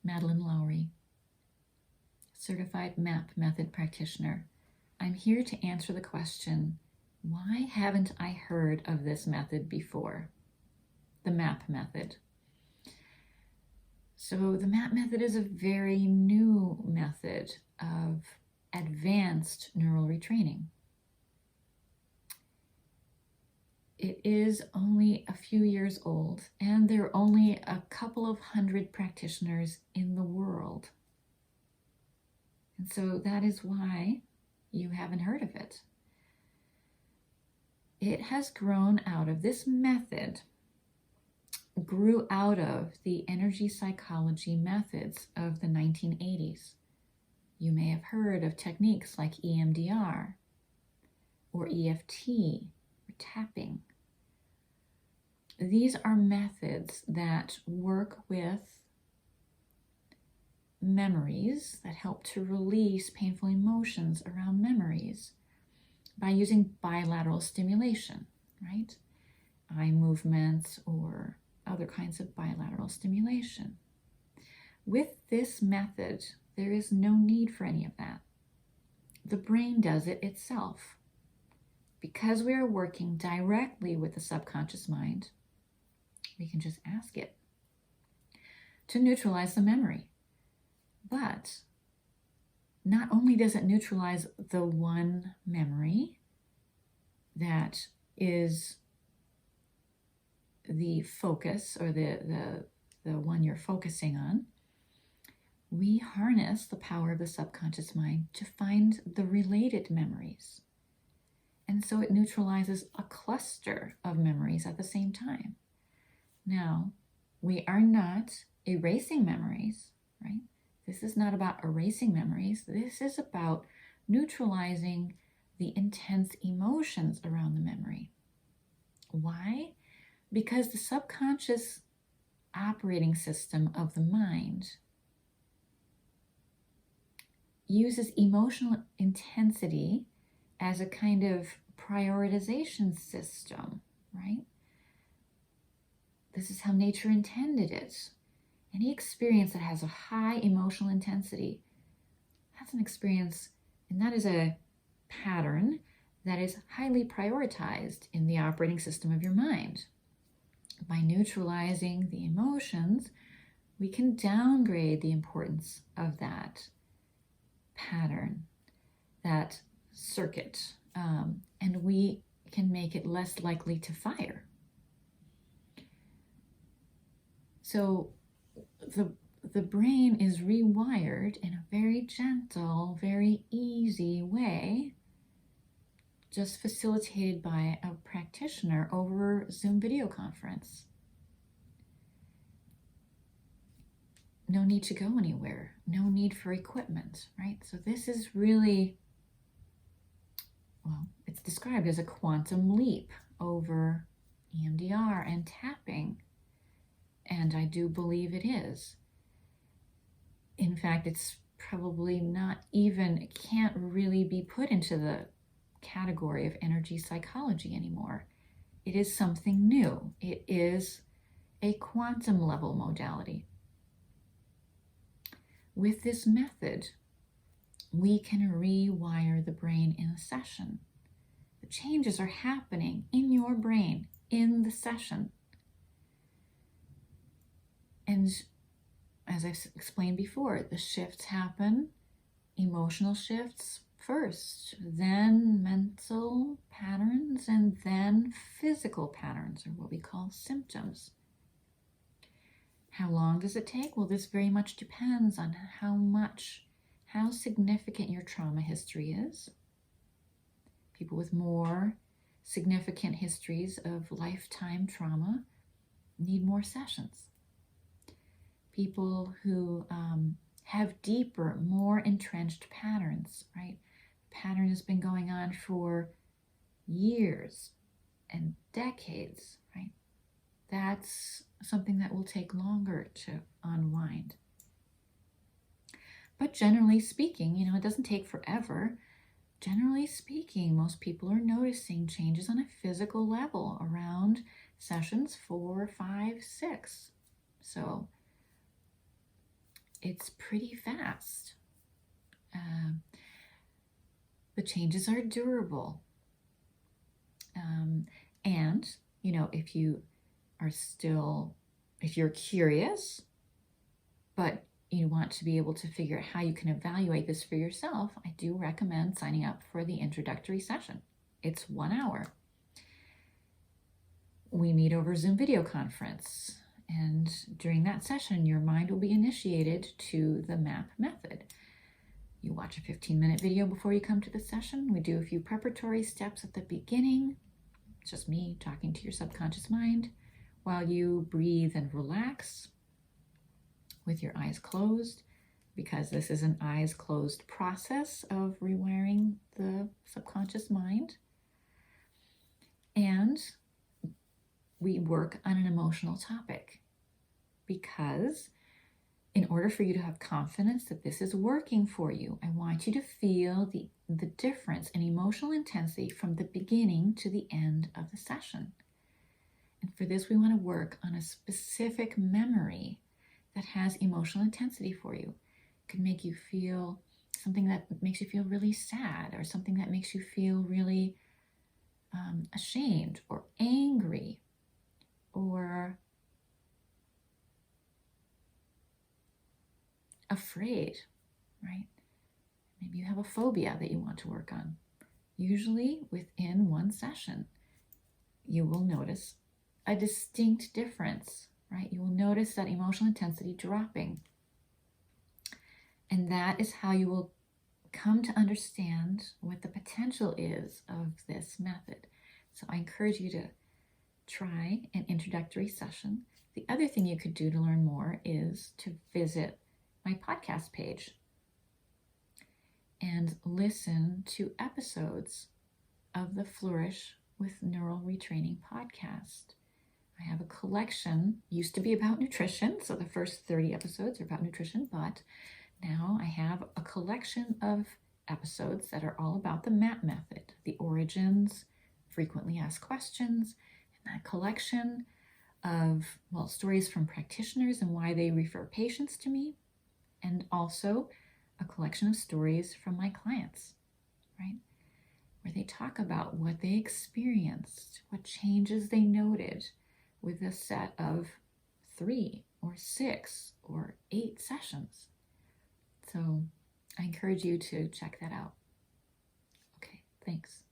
Madeline Lowry, certified MAP method practitioner. I'm here to answer the question, why haven't I heard of this method before? The MAP method. So the MAP method is a very new method of advanced neural retraining. It is only a few years old, and there are only a couple of hundred practitioners in the world. And so that is why you haven't heard of it. It has grown out of, this method grew out of the energy psychology methods of the 1980s. You may have heard of techniques like EMDR or EFT or tapping. These are methods that work with memories, that help to release painful emotions around memories by using bilateral stimulation, right? Eye movements or other kinds of bilateral stimulation. With this method, there is no need for any of that. The brain does it itself. Because we are working directly with the subconscious mind, we can just ask it to neutralize the memory. But not only does it neutralize the one memory that is the focus, or the one you're focusing on, we harness the power of the subconscious mind to find the related memories. And so it neutralizes a cluster of memories at the same time. Now, we are not erasing memories, right? This is not about erasing memories. This is about neutralizing the intense emotions around the memory. Why? Because the subconscious operating system of the mind uses emotional intensity as a kind of prioritization system, right? This is how nature intended it. Any experience that has a high emotional intensity, that's an experience, and that is a pattern that is highly prioritized in the operating system of your mind. By neutralizing the emotions, we can downgrade the importance of that pattern, that circuit, and we can make it less likely to fire. So the brain is rewired in a very gentle, very easy way, just facilitated by a practitioner over Zoom video conference. No need to go anywhere, no need for equipment, right? So this is really, well, it's described as a quantum leap over EMDR and tapping. And I do believe it is. In fact, it's probably not even, it can't really be put into the category of energy psychology anymore. It is something new. It is a quantum level modality. With this method, we can rewire the brain in a session. The changes are happening in your brain in the session. And as I've explained before, the shifts happen, emotional shifts first, then mental patterns, and then physical patterns, or what we call symptoms. How long does it take? Well, this very much depends on how significant your trauma history is. People with more significant histories of lifetime trauma need more sessions. People who have deeper, more entrenched patterns, right? Pattern has been going on for years and decades, right? That's something that will take longer to unwind. But generally speaking, it doesn't take forever. Generally speaking, most people are noticing changes on a physical level around sessions 4, 5, 6. So it's pretty fast. The changes are durable. And, if you're curious, but you want to be able to figure out how you can evaluate this for yourself, I do recommend signing up for the introductory session. It's 1 hour. We meet over Zoom video conference, and during that session, your mind will be initiated to the MAP method. You watch a 15-minute video before you come to the session. We do a few preparatory steps at the beginning. It's just me talking to your subconscious mind while you breathe and relax with your eyes closed, because this is an eyes closed process of rewiring the subconscious mind. And we work on an emotional topic, because in order for you to have confidence that this is working for you, I want you to feel the difference in emotional intensity from the beginning to the end of the session. And for this, we want to work on a specific memory that has emotional intensity for you. It could make you feel something that makes you feel really sad, or something that makes you feel really ashamed or angry, or afraid, right? Maybe you have a phobia that you want to work on. Usually within one session, you will notice a distinct difference, right? You will notice that emotional intensity dropping. And that is how you will come to understand what the potential is of this method. So I encourage you to try an introductory session. The other thing you could do to learn more is to visit my podcast page and listen to episodes of the Flourish with Neural Retraining podcast. I have a collection, used to be about nutrition, so the first 30 episodes are about nutrition, but now I have a collection of episodes that are all about the MAP method, the origins, frequently asked questions, and that collection of, stories from practitioners and why they refer patients to me, and also a collection of stories from my clients, right? Where they talk about what they experienced, what changes they noted with a set of 3 or 6 or 8 sessions. So I encourage you to check that out. Okay, thanks.